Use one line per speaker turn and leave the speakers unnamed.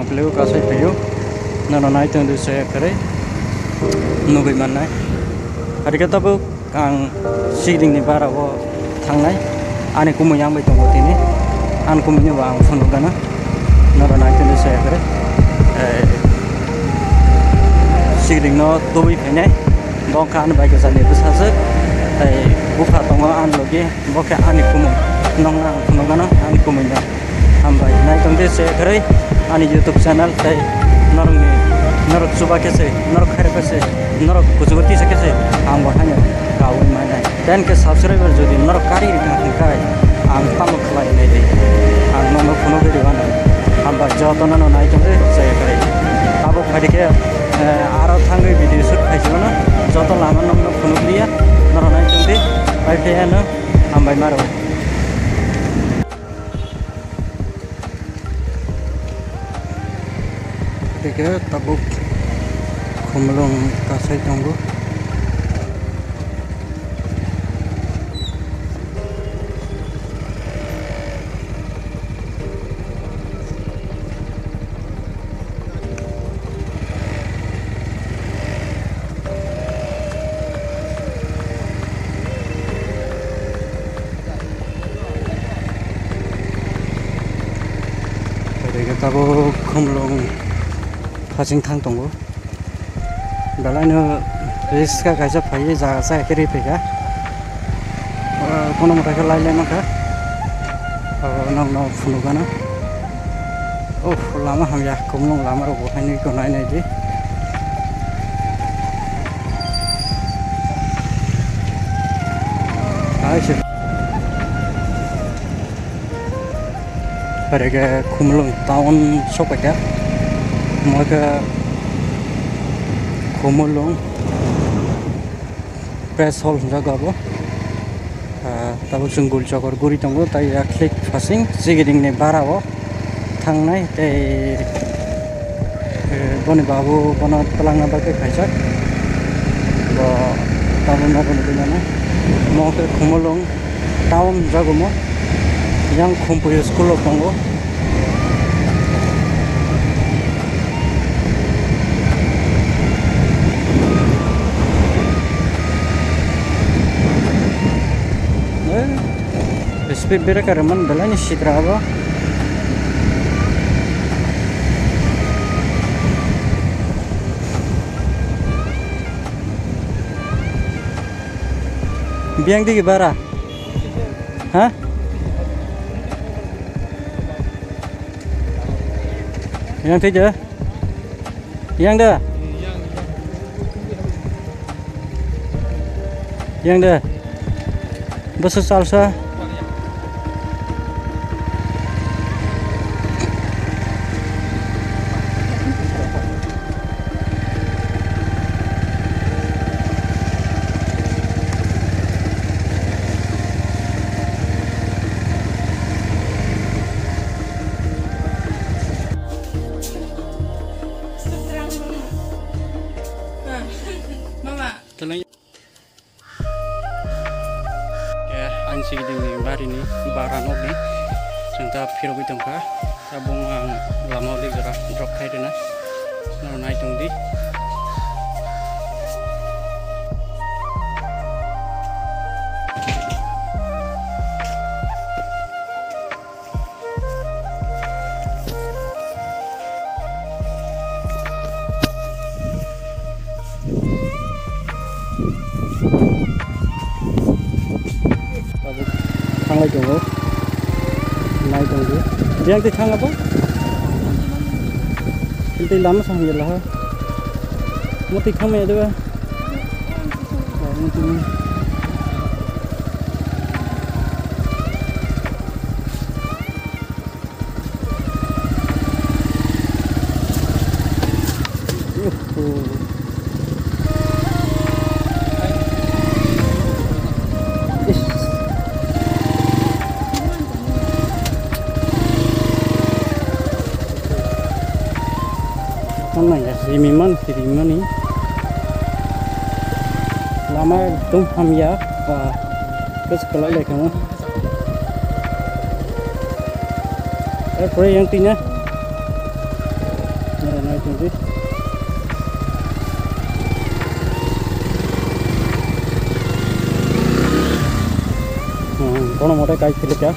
Beliau kasih video, nana naik tentu saya kere, nubi mana? Hari kita bu kang siring ni bara wo thangnai, ane kumu yang betul betul ini, an kumunya bang phone kana, nana naik tentu saya kere, siring no tubi kene, bangkan baik kesana besar se, buka tongga an logi, buka ane kumu, nong phone kana, ane kumunya, hambai naik tentu saya kere. Ani YouTube channel tay norok suba kese norok khare kese norok kuchugoti se kese ang bahanya kau mana dan ke subscriber jodi norok kari kai ang tamu khlai nei dei ang nono phono ge diwana amba jotono no nai tonde se kare abo phadi ke aro thangai video shoot khaisona joto lama nono phono liya noro nai tonde bai phena ambai maro Tiga tabuk kumulong kasay tunggu. Tiga tabuk kumulong Hajing thang tunggu, dalam ini riska kaca payah jaga saya kiri pega, kono mereka lain maka, nong phunu kana, lama ham ya, kumulong lama robo ini kono ini di, ayo, mereka kumulong tahun sok ya. Maka kumulong press hall jaga bo tabu sunggul cokor guri tanggo tai klik fasing sigiring ne bara bo thangnai tei boni babu bono telanga ba ke khaijak bo tabu na bono dinana mo ke kumulong town jago mo yang khumpuyo school of tanggo speed breaker man dalanya sidrawa biang di bara hah yang tiga yang dah yang dah bus salsa ansi di bari ni baranok ni senta phiro bi tongka tabung lama di gara drop khai dena nor nai tong di Thang tunggu, naik tunggu. Dia yang thang apa? Ini lama sampai lah. Mau thang mana tu? Mana ya? Siriman ni. Lama tu ham ya. Terus kalau lagi kamu. Apa yang tinya? କରୁଛନ୍ତି କ'ଣ ଗୋଟେ ଖାଇଥିଲି क्या